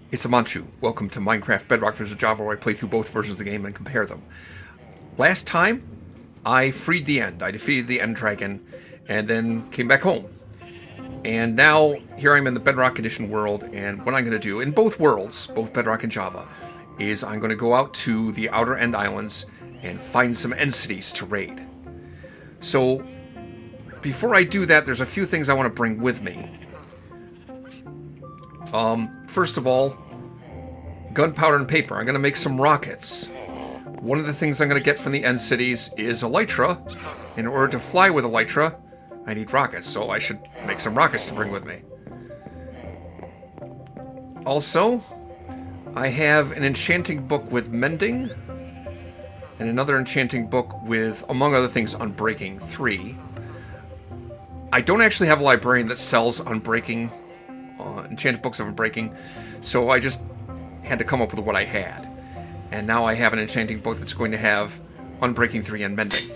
It's Amanchu. Welcome to Minecraft Bedrock vs. Java, where I play through both versions of the game and compare them. Last time, I freed the End. I defeated the End Dragon, and then came back home. And now, here I'm in the Bedrock Edition world, and what I'm going to do, in both worlds, both Bedrock and Java, is I'm going to go out to the Outer End Islands and find some End cities to raid. So, before I do that, there's a few things I want to bring with me. First of all, gunpowder and paper. I'm going to make some rockets. One of the things I'm going to get from the End cities is elytra. In order to fly with elytra, I need rockets, so I should make some rockets to bring with me. Also, I have an enchanting book with mending, and another enchanting book with, among other things, Unbreaking 3. I don't actually have a librarian that sells Unbreaking, enchanted books of Unbreaking, so I just had to come up with what I had. And now I have an enchanting book that's going to have Unbreaking 3 and Mending.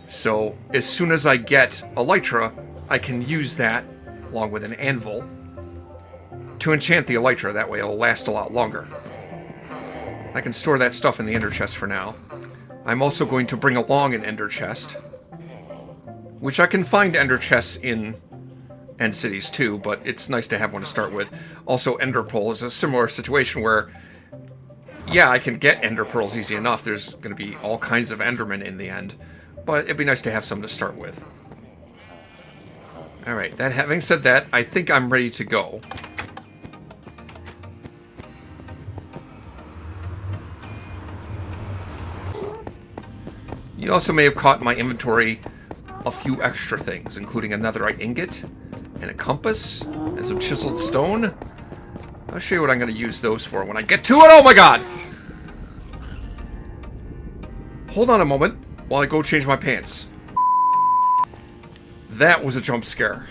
So as soon as I get elytra, I can use that, along with an anvil, to enchant the elytra. That way it'll last a lot longer. I can store that stuff in the ender chest for now. I'm also going to bring along an ender chest, which I can find ender chests in End cities too, but it's nice to have one to start with. Also, ender pearl is a similar situation where, yeah, I can get ender pearls easy enough. There's going to be all kinds of endermen in the end, but it'd be nice to have some to start with. Alright, that having said that, I think I'm ready to go. You also may have caught in my inventory a few extra things, including a netherite ingot, and a compass, and some chiseled stone. I'll show you what I'm going to use those for when I get to it. Oh my god! Hold on a moment while I go change my pants. That was a jump scare.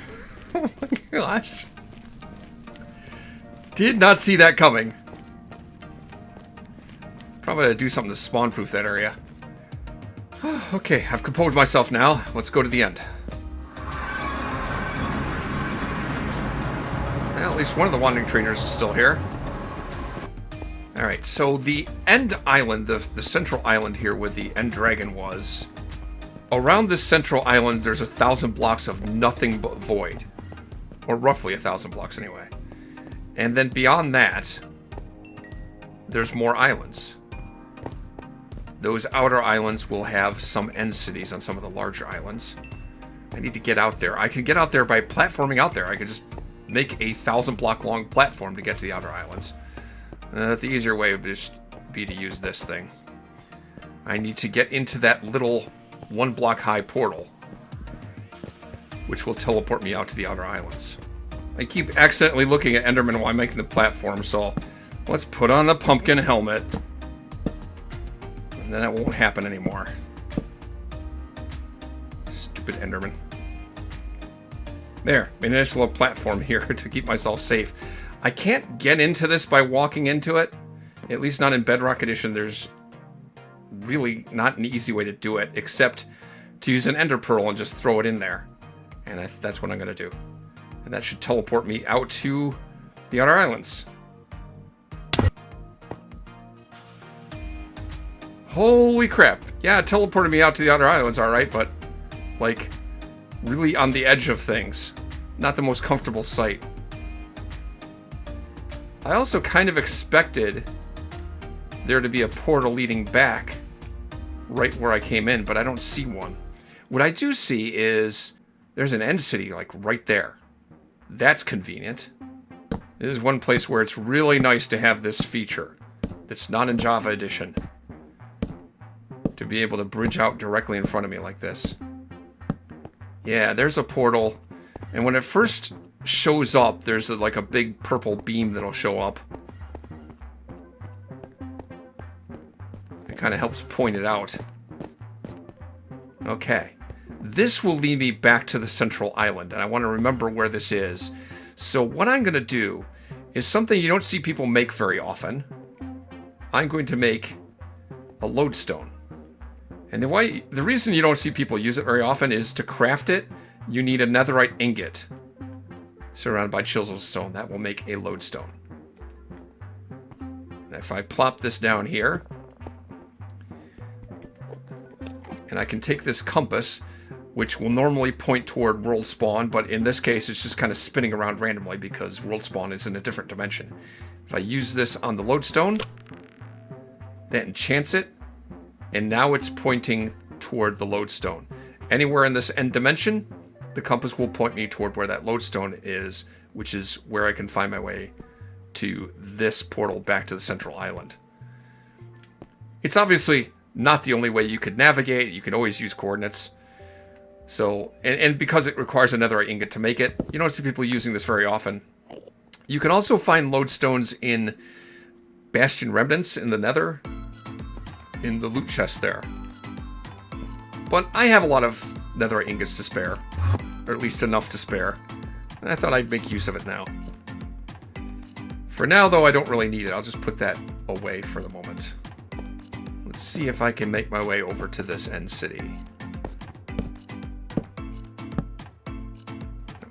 Oh my gosh. Did not see that coming. Probably gotta do something to spawn-proof that area. Okay, I've composed myself now. Let's go to the end. Well, at least one of the wandering trainers is still here. Alright, so the End Island, the central island here where the End Dragon was, around this central island there's 1,000 blocks of nothing but void. Or roughly 1,000 blocks anyway. And then beyond that, there's more islands. Those outer islands will have some end cities on some of the larger islands. I need to get out there. I can get out there by platforming out there. I could just make a 1,000-block long platform to get to the outer islands. The easier way would just be to use this thing. I need to get into that little 1-block high portal, which will teleport me out to the outer islands. I keep accidentally looking at Enderman while I'm making the platform, so let's put on the pumpkin helmet. And then it won't happen anymore. Stupid Enderman. There, made a nice little platform here to keep myself safe. I can't get into this by walking into it. At least not in Bedrock Edition. There's really not an easy way to do it, except to use an ender pearl and just throw it in there. And that's what I'm going to do. And that should teleport me out to the outer islands. Holy crap. Yeah, it teleported me out to the outer islands, alright, but, like, really on the edge of things. Not the most comfortable sight. I also kind of expected there to be a portal leading back right where I came in, but I don't see one. What I do see is there's an end city, like, right there. That's convenient. This is one place where it's really nice to have this feature that's not in Java Edition. To be able to bridge out directly in front of me like this. Yeah, there's a portal. And when it first shows up, there's like a big purple beam that'll show up. It kind of helps point it out. Okay. This will lead me back to the central island, and I want to remember where this is. So what I'm going to do is something you don't see people make very often. I'm going to make a lodestone. And the reason you don't see people use it very often is to craft it, you need a netherite ingot surrounded by chiseled stone. That will make a lodestone. if I plop this down here, and I can take this compass, which will normally point toward world spawn, but in this case it's just kind of spinning around randomly because world spawn is in a different dimension. If I use this on the lodestone, that enchants it, and now it's pointing toward the lodestone. Anywhere in this end dimension, the compass will point me toward where that lodestone is, which is where I can find my way to this portal back to the central island. It's obviously not the only way you could navigate. You can always use coordinates. So, and because it requires a netherite ingot to make it, you don't see people using this very often. You can also find lodestones in Bastion Remnants in the nether, in the loot chest there. But I have a lot of netherite ingots to spare, or at least enough to spare, and I thought I'd make use of it now. For now, though, I don't really need it. I'll just put that away for the moment. Let's see if I can make my way over to this end city.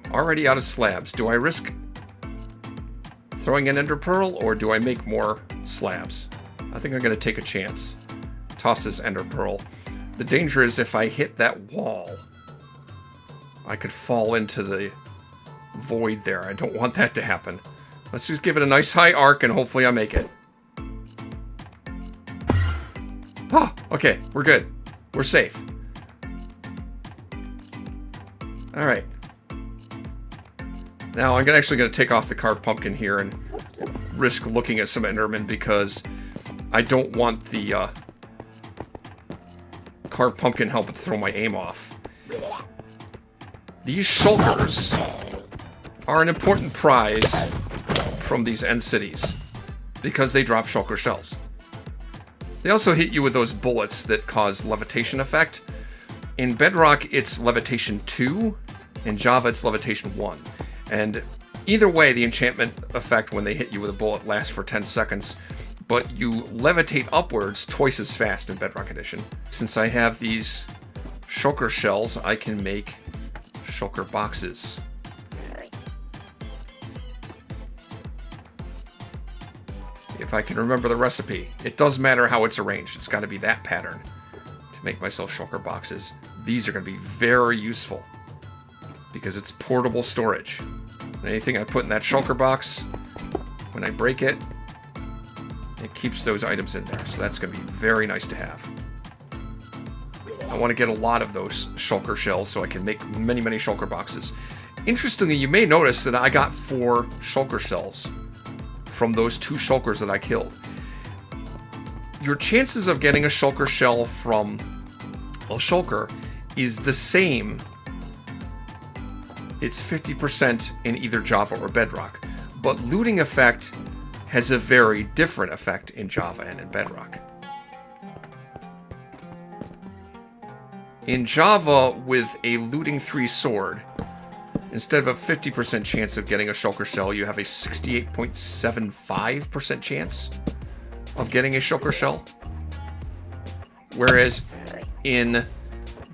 I'm already out of slabs. Do I risk throwing an ender pearl, or do I make more slabs? I think I'm going to take a chance. Toss this ender pearl. The danger is if I hit that wall, I could fall into the void there. I don't want that to happen. Let's just give it a nice high arc and hopefully I make it. Oh, okay, we're good. We're safe. Alright. Now I'm actually going to take off the carved pumpkin here and risk looking at some endermen because I don't want the carved pumpkin helping to throw my aim off. These shulkers are an important prize from these end cities because they drop shulker shells. They also hit you with those bullets that cause levitation effect. In Bedrock, it's levitation 2. In Java, it's levitation 1. And either way, the enchantment effect when they hit you with a bullet lasts for 10 seconds, but you levitate upwards twice as fast in Bedrock Edition. Since I have these shulker shells, I can make shulker boxes. If I can remember the recipe. It doesn't matter how it's arranged. It's got to be that pattern to make myself shulker boxes. These are going to be very useful because it's portable storage. And anything I put in that shulker box, when I break it, it keeps those items in there. So that's going to be very nice to have. I want to get a lot of those shulker shells so I can make many, many shulker boxes. Interestingly, you may notice that I got 4 shulker shells from those 2 shulkers that I killed. Your chances of getting a shulker shell from a shulker is the same. It's 50% in either Java or Bedrock. But looting effect has a very different effect in Java and in Bedrock. In Java, with a looting 3 sword, instead of a 50% chance of getting a shulker shell, you have a 68.75% chance of getting a shulker shell. Whereas in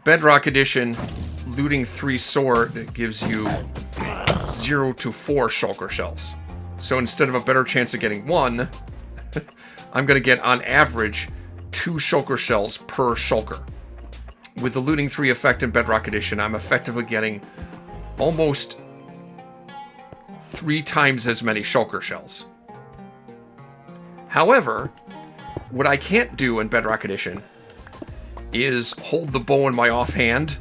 Bedrock Edition, looting 3 sword gives you 0 to 4 shulker shells. So instead of a better chance of getting 1, I'm going to get on average 2 shulker shells per shulker. With the looting 3 effect in Bedrock Edition, I'm effectively getting almost 3 times as many shulker shells. However, what I can't do in Bedrock Edition is hold the bow in my offhand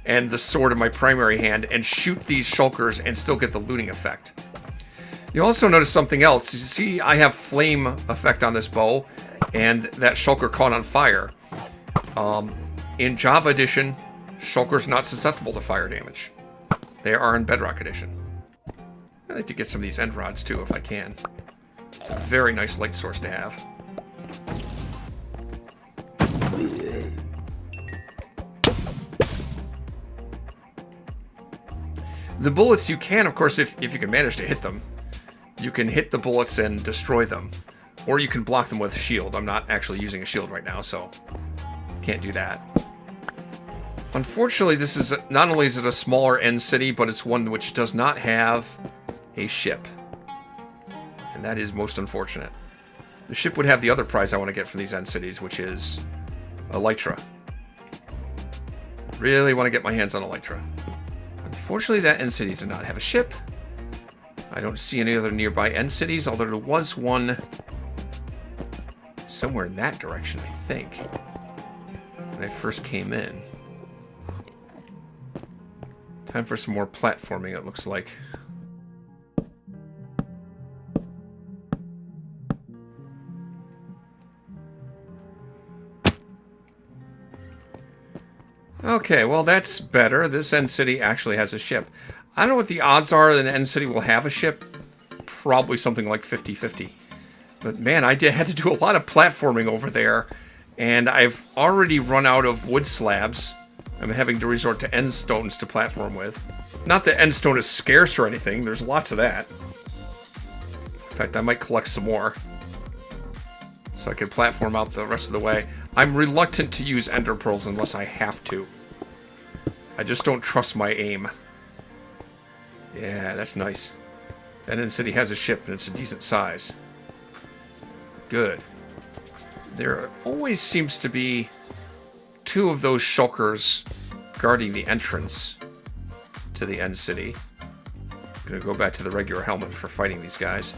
and the sword in my primary hand and shoot these shulkers and still get the looting effect. You also notice something else. You see, I have flame effect on this bow, and that shulker caught on fire. In Java Edition, shulker's not susceptible to fire damage. They are in Bedrock Edition. I like to get some of these end rods too, if I can. It's a very nice light source to have. The bullets you can, of course, if you can manage to hit them, you can hit the bullets and destroy them. Or you can block them with a shield. I'm not actually using a shield right now, so can't do that. Unfortunately, this is not only is it a smaller end city, but it's one which does not have a ship. And that is most unfortunate. The ship would have the other prize I want to get from these end cities, which is Elytra. Really want to get my hands on Elytra. Unfortunately, that end city did not have a ship. I don't see any other nearby end cities, although there was one somewhere in that direction, I think, when I first came in. Time for some more platforming, it looks like. Okay, well that's better. This end city actually has a ship. I don't know what the odds are that an end city will have a ship. Probably something like 50-50. But man, I had to do a lot of platforming over there. And I've already run out of wood slabs. I'm having to resort to end stones to platform with. Not that end stone is scarce or anything. There's lots of that. In fact, I might collect some more, so I can platform out the rest of the way. I'm reluctant to use ender pearls unless I have to. I just don't trust my aim. Yeah, that's nice. That end city has a ship and it's a decent size. Good. There always seems to be two of those shulkers guarding the entrance to the end city. I'm gonna go back to the regular helmet for fighting these guys.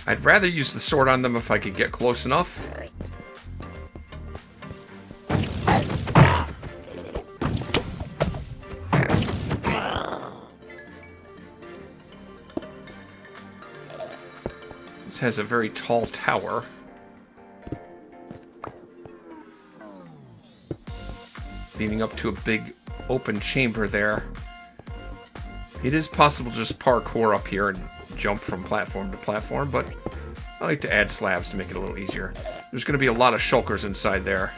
I'd rather use the sword on them if I could get close enough. This has a very tall tower. Leading up to a big open chamber there. It is possible to just parkour up here and jump from platform to platform, but I like to add slabs to make it a little easier. There's going to be a lot of shulkers inside there.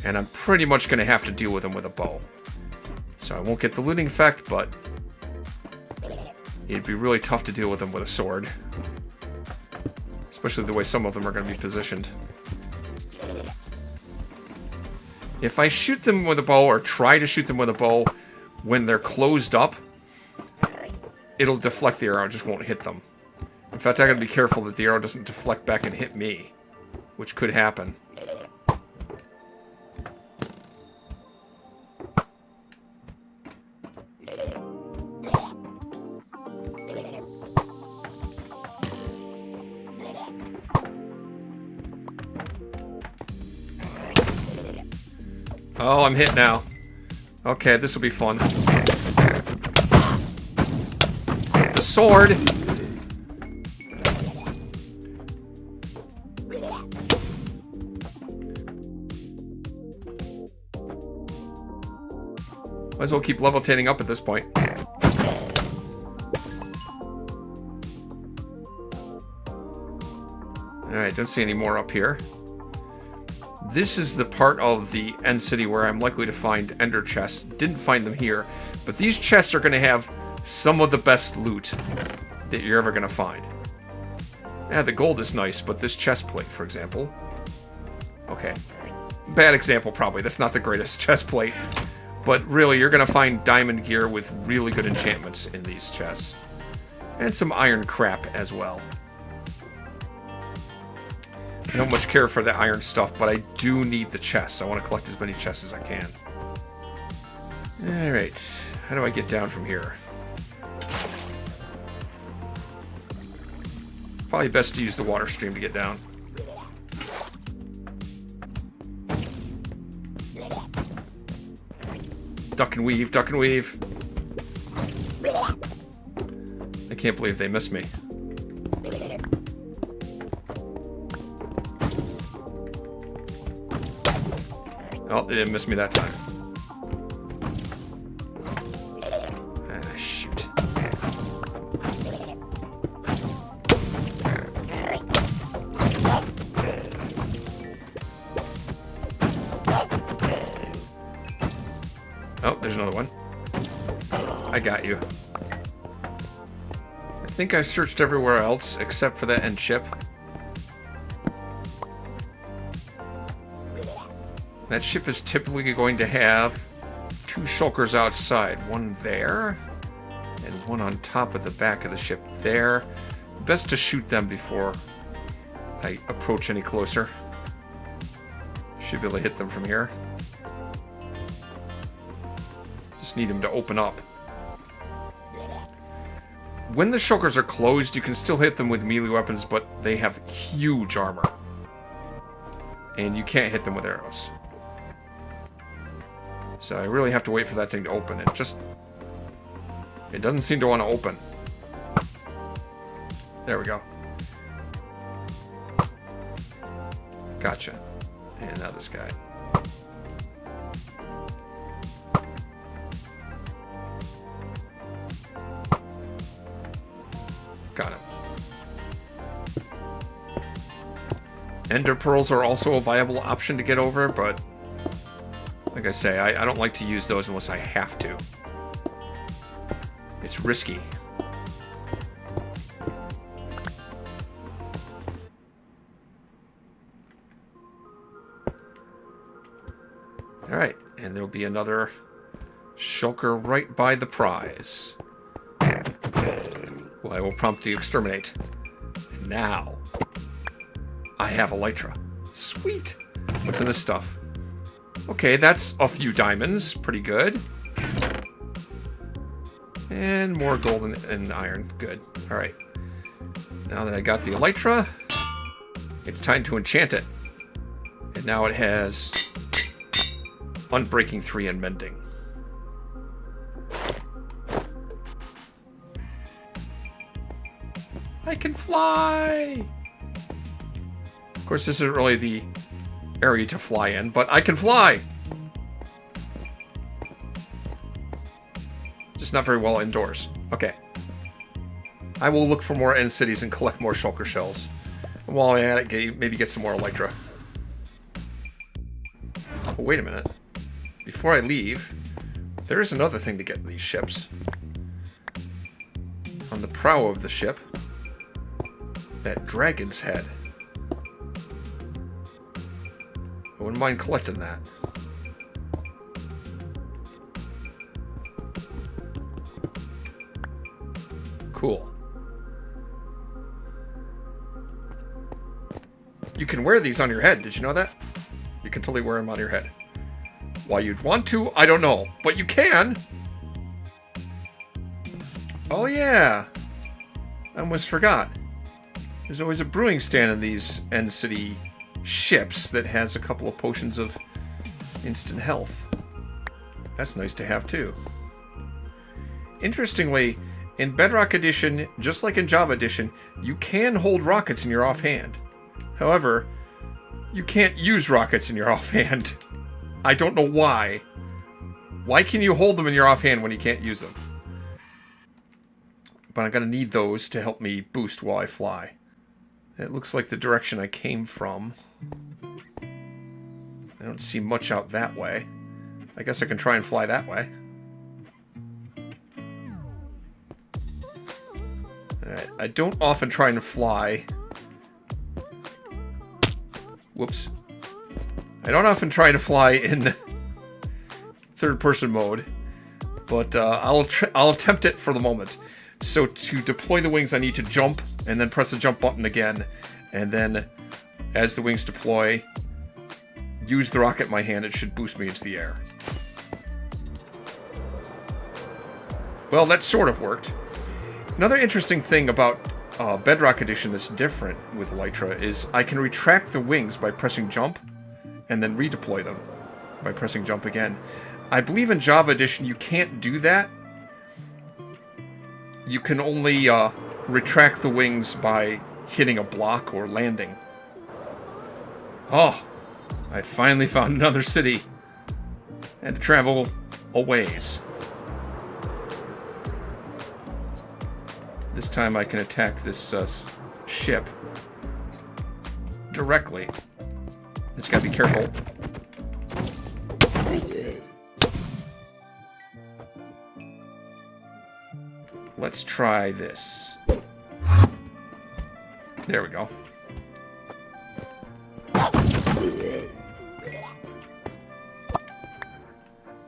And I'm pretty much going to have to deal with them with a bow. So I won't get the looting effect, but it'd be really tough to deal with them with a sword. Especially the way some of them are going to be positioned. If I shoot them with a bow, or try to shoot them with a bow, when they're closed up, it'll deflect the arrow, it just won't hit them. In fact, I gotta be careful that the arrow doesn't deflect back and hit me, which could happen. Oh, I'm hit now. Okay, this will be fun. The sword! Might as well keep levitating up at this point. Alright, don't see any more up here. This is the part of the end city where I'm likely to find ender chests. Didn't find them here, but these chests are going to have some of the best loot that you're ever going to find. Yeah, the gold is nice, but this chest plate, for example. Okay. Bad example, probably. That's not the greatest chest plate. But really, you're going to find diamond gear with really good enchantments in these chests. And some iron crap as well. I don't much care for the iron stuff, but I do need the chests. I want to collect as many chests as I can. Alright, how do I get down from here? Probably best to use the water stream to get down. Duck and weave, duck and weave. I can't believe they missed me. Oh, they didn't miss me that time. Ah, shoot. Oh, there's another one. I got you. I think I've searched everywhere else except for that end ship. That ship is typically going to have two shulkers outside. One there. And one on top of the back of the ship there. Best to shoot them before I approach any closer. Should be able to hit them from here. Just need them to open up. When the shulkers are closed, you can still hit them with melee weapons, but they have huge armor. And you can't hit them with arrows. So I really have to wait for that thing to open. It doesn't seem to want to open. There we go. Gotcha. And now this guy. Got him. Ender pearls are also a viable option to get over, but like I say, I don't like to use those unless I have to. It's risky. Alright, and there'll be another shulker right by the prize. Well, I will prompt the exterminate. And now, I have Elytra. Sweet! What's in this stuff? Okay, that's a few diamonds. Pretty good. And more gold and iron. Good. Alright. Now that I got the Elytra, it's time to enchant it. And now it has Unbreaking 3 and Mending. I can fly! Of course, this isn't really the area to fly in, but I can fly! Just not very well indoors. Okay. I will look for more end cities and collect more shulker shells. And while I'm at it, maybe get some more Elytra. Oh, wait a minute. Before I leave, there is another thing to get in these ships. On the prow of the ship, that dragon's head. I wouldn't mind collecting that. Cool. You can wear these on your head. Did you know that? You can totally wear them on your head. Why you'd want to, I don't know. But you can! Oh yeah! I almost forgot. There's always a brewing stand in these End City ships that has a couple of potions of instant health. That's nice to have too. Interestingly, in Bedrock Edition, just like in Java Edition, you can hold rockets in your offhand. However, you can't use rockets in your offhand. I don't know why. Why can you hold them in your offhand when you can't use them? But I'm going to need those to help me boost while I fly. It looks like the direction I came from. I don't see much out that way. I guess I can try and fly that way. Alright, I don't often try and fly. Whoops. I don't often try to fly in third-person mode, but I'll attempt it for the moment. So to deploy the wings, I need to jump, and then press the jump button again, and then, as the wings deploy, use the rocket in my hand. It should boost me into the air. Well, that sort of worked. Another interesting thing about Bedrock Edition that's different with Elytra is I can retract the wings by pressing jump, and then redeploy them by pressing jump again. I believe in Java Edition you can't do that. You can only retract the wings by hitting a block or landing. Oh, I finally found another city. I had to travel a ways. This time I can attack this ship directly. Just gotta be careful. Let's try this. There we go.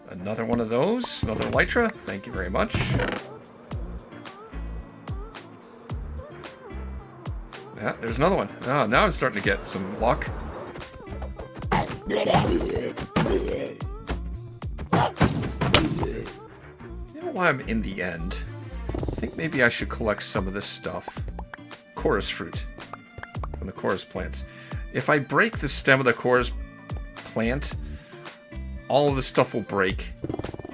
Another one of those. Another Elytra. Thank you very much. Ah, there's another one. Oh, now I'm starting to get some luck. You know why I'm in the end? I think maybe I should collect some of this stuff. Chorus fruit from the chorus plants. If I break the stem of the chorus plant, all of the stuff will break,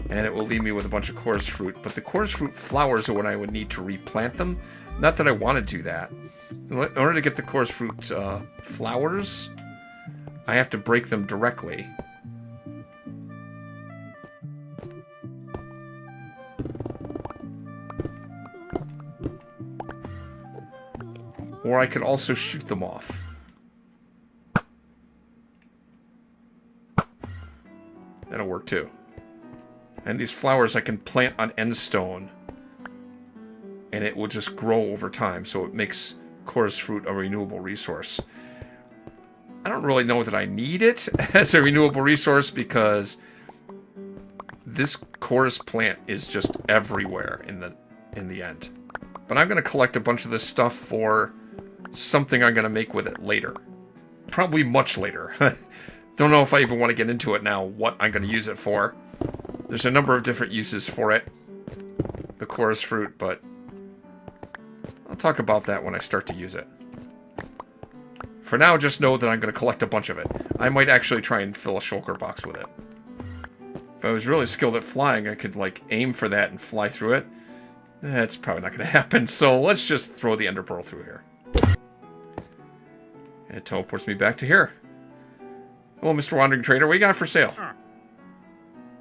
and it will leave me with a bunch of chorus fruit. But the chorus fruit flowers are when I would need to replant them. Not that I want to do that. In order to get the chorus fruit flowers, I have to break them directly. Or I could also shoot them off. That'll work too. And these flowers I can plant on end stone. And it will just grow over time, so it makes chorus fruit a renewable resource. I don't really know that I need it as a renewable resource because this chorus plant is just everywhere in the end. But I'm going to collect a bunch of this stuff for something I'm going to make with it later. Probably much later. Don't know if I even want to get into it now, what I'm going to use it for. There's a number of different uses for it. The chorus fruit, but I'll talk about that when I start to use it. For now, just know that I'm going to collect a bunch of it. I might actually try and fill a shulker box with it. If I was really skilled at flying, I could, like, aim for that and fly through it. That's probably not going to happen, so let's just throw the ender pearl through here. And it teleports me back to here. Hello, Mr. Wandering Trader. What you got for sale?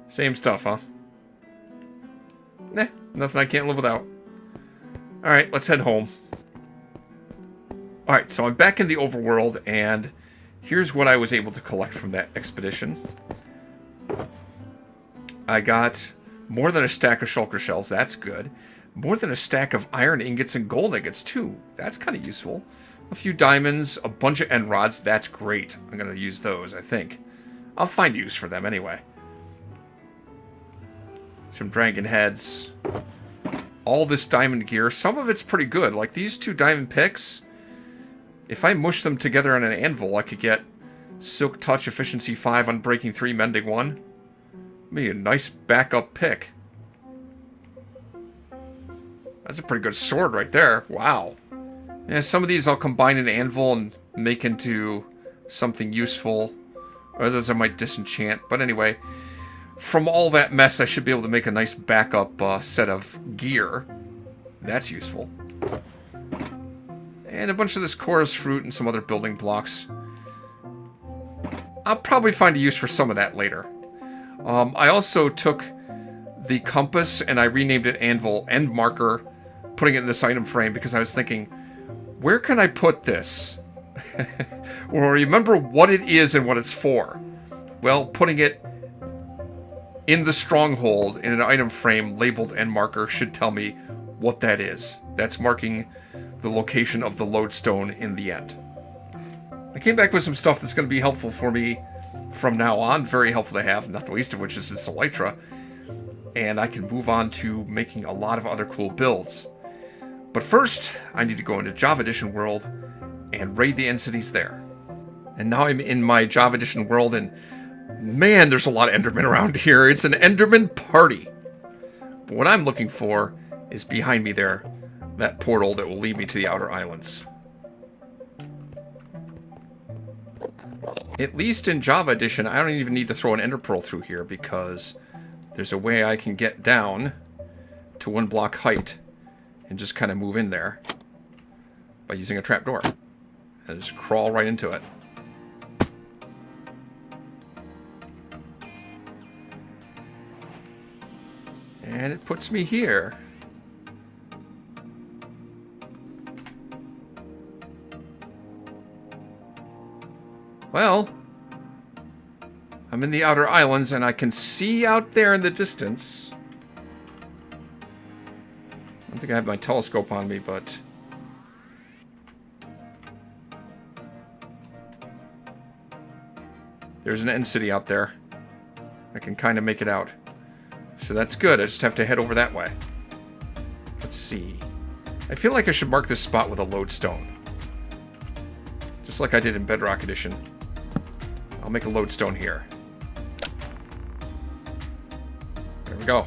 Same stuff, huh? Nah, nothing I can't live without. Alright, let's head home. Alright, so I'm back in the overworld, and here's what I was able to collect from that expedition. I got more than a stack of shulker shells, that's good. More than a stack of iron ingots and gold ingots, too. That's kind of useful. A few diamonds, a bunch of end rods, that's great. I'm going to use those, I think. I'll find use for them anyway. Some dragon heads. All this diamond gear. Some of it's pretty good. Like these two diamond picks. If I mush them together on an anvil, I could get Silk Touch Efficiency 5 on Breaking 3, Mending 1. Maybe a nice backup pick. That's a pretty good sword right there. Wow. Yeah, some of these I'll combine an anvil and make into something useful. Others I might disenchant. But anyway, from all that mess, I should be able to make a nice backup set of gear. That's useful. And a bunch of this chorus fruit and some other building blocks. I'll probably find a use for some of that later. I also took the compass and I renamed it Anvil End Marker, putting it in this item frame because I was thinking, where can I put this? Or remember what it is and what it's for. Well, putting it in the stronghold in an item frame labeled End Marker should tell me what that is. That's marking the location of the lodestone in the end. I came back with some stuff that's going to be helpful for me from now on. Very helpful to have, not the least of which is this elytra. And I can move on to making a lot of other cool builds. But first, I need to go into Java Edition world and raid the end cities there. And now I'm in my Java Edition world, and man, there's a lot of Endermen around here. It's an Enderman party. But what I'm looking for is behind me there, that portal that will lead me to the Outer Islands. At least in Java Edition, I don't even need to throw an ender pearl through here because there's a way I can get down to 1 block height and just kind of move in there by using a trapdoor. And just crawl right into it. And it puts me here. Well, I'm in the Outer Islands and I can see out there in the distance. I don't think I have my telescope on me, but there's an end city out there. I can kind of make it out. So that's good. I just have to head over that way. Let's see. I feel like I should mark this spot with a lodestone. Just like I did in Bedrock Edition. I'll make a lodestone here. There we go.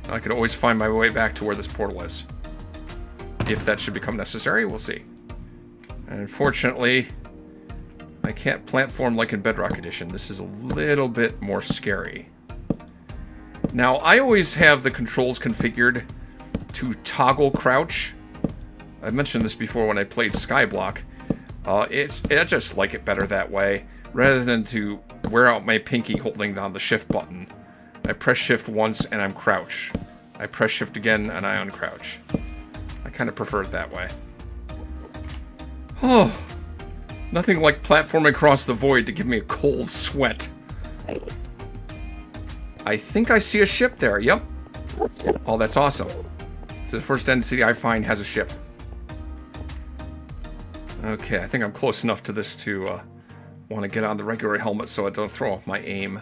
Now I can always find my way back to where this portal is. If that should become necessary, we'll see. And unfortunately, I can't platform like in Bedrock Edition. This is a little bit more scary. Now, I always have the controls configured to toggle crouch. I mentioned this before when I played Skyblock. I just like it better that way, rather than to wear out my pinky holding down the shift button. I press shift once and I'm crouch. I press shift again and I uncrouch. I kind of prefer it that way. Oh, nothing like platforming across the void to give me a cold sweat. I think I see a ship there. Yep. Oh, that's awesome. So the first end city I find has a ship. Okay, I think I'm close enough to this to want to get on the regular helmet so I don't throw off my aim.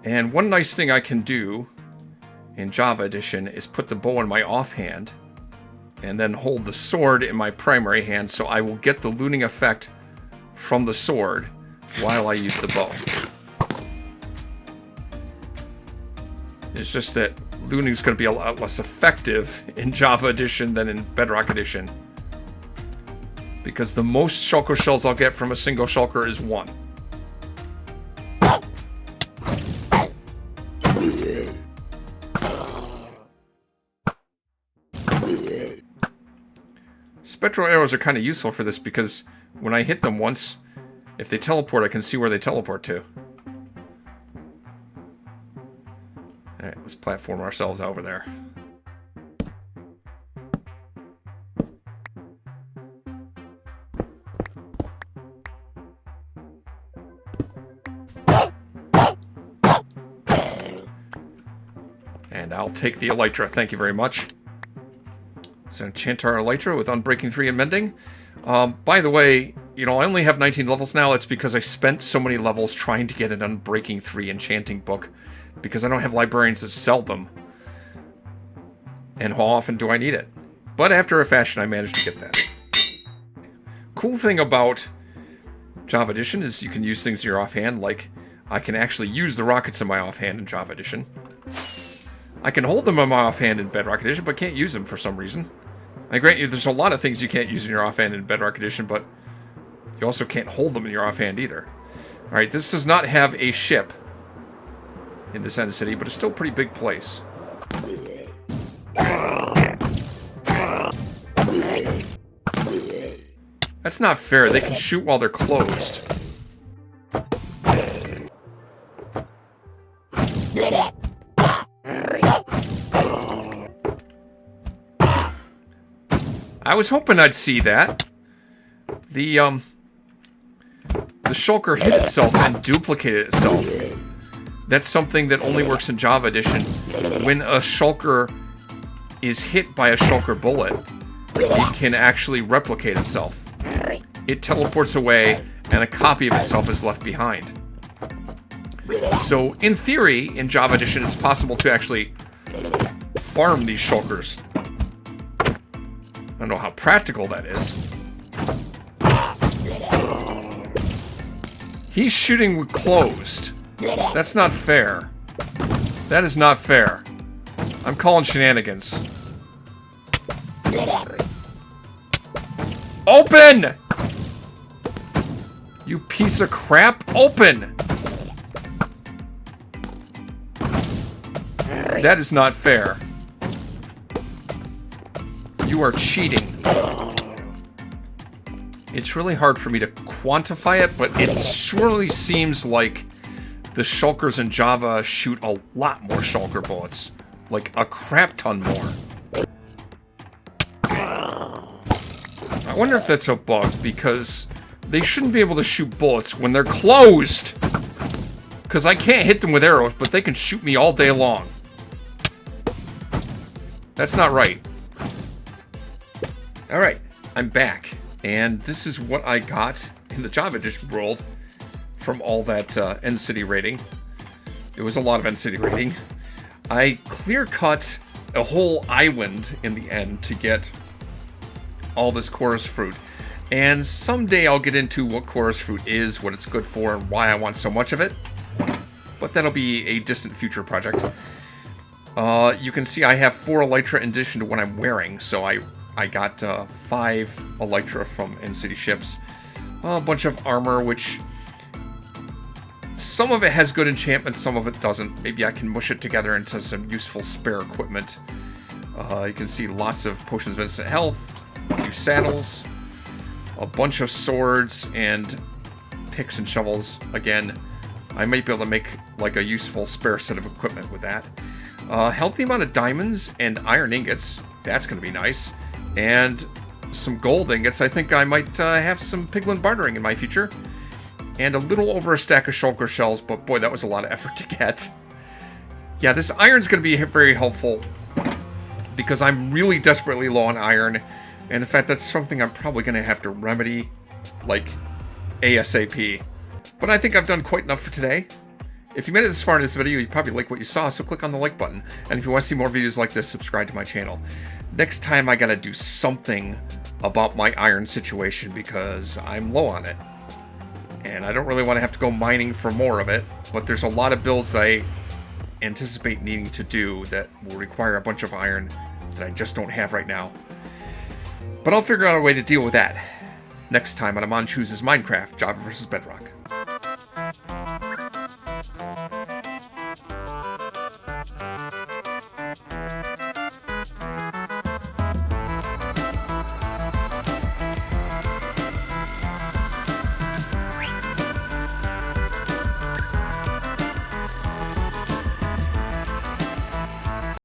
And one nice thing I can do in Java Edition is put the bow in my offhand and then hold the sword in my primary hand, so I will get the looting effect from the sword while I use the bow. It's just that looting is going to be a lot less effective in Java Edition than in Bedrock Edition, because the most shulker shells I'll get from a single shulker is 1. Spectral arrows are kind of useful for this because when I hit them once, if they teleport, I can see where they teleport to. Alright, let's platform ourselves over there. And I'll take the Elytra, thank you very much. So enchant our Elytra with Unbreaking 3 and Mending. By the way, you know, I only have 19 levels now. It's because I spent so many levels trying to get an Unbreaking 3 enchanting book, because I don't have librarians that sell them. And how often do I need it? But after a fashion, I managed to get that. Cool thing about Java Edition is you can use things in your offhand, like I can actually use the rockets in my offhand in Java Edition. I can hold them in my offhand in Bedrock Edition, but can't use them for some reason. I grant you, there's a lot of things you can't use in your offhand in Bedrock Edition, but you also can't hold them in your offhand either. Alright, this does not have a ship in this end city, but it's still a pretty big place. That's not fair. They can shoot while they're closed. I was hoping I'd see that. The shulker hit itself and duplicated itself. That's something that only works in Java Edition. When a shulker is hit by a shulker bullet, it can actually replicate itself. It teleports away, and a copy of itself is left behind. So, in theory, in Java Edition, it's possible to actually farm these shulkers. I don't know how practical that is. He's shooting with closed. That's not fair. That is not fair. I'm calling shenanigans. Open! You piece of crap, open! That is not fair. You are cheating. It's really hard for me to quantify it, but it surely seems like the shulkers in Java shoot a lot more shulker bullets. Like a crap ton more. I wonder if that's a bug, because they shouldn't be able to shoot bullets when they're closed. Because I can't hit them with arrows, but they can shoot me all day long. That's not right. Alright, I'm back. And this is what I got in the Java Edition world from all that End City raiding. It was a lot of End City raiding. I clear-cut a whole island in the end to get all this chorus fruit. And someday I'll get into what chorus fruit is, what it's good for, and why I want so much of it. But that'll be a distant future project. You can see I have 4 elytra in addition to what I'm wearing, so I got 5 elytra from End City ships. A bunch of armor, which some of it has good enchantments, some of it doesn't. Maybe I can mush it together into some useful spare equipment. You can see lots of potions of instant health, a few saddles, a bunch of swords, and picks and shovels. Again, I might be able to make like a useful spare set of equipment with that. Healthy amount of diamonds and iron ingots. That's going to be nice. And some gold ingots. I think I might have some piglin bartering in my future. And a little over a stack of shulker shells, but boy, that was a lot of effort to get. Yeah, this iron's going to be very helpful because I'm really desperately low on iron. And in fact, that's something I'm probably going to have to remedy, like, ASAP. But I think I've done quite enough for today. If you made it this far in this video, you probably like what you saw, so click on the like button. And if you want to see more videos like this, subscribe to my channel. Next time, I gotta do something about my iron situation because I'm low on it. And I don't really want to have to go mining for more of it, but there's a lot of builds I anticipate needing to do that will require a bunch of iron that I just don't have right now. But I'll figure out a way to deal with that next time on Amon Chooses Minecraft, Java vs. Bedrock.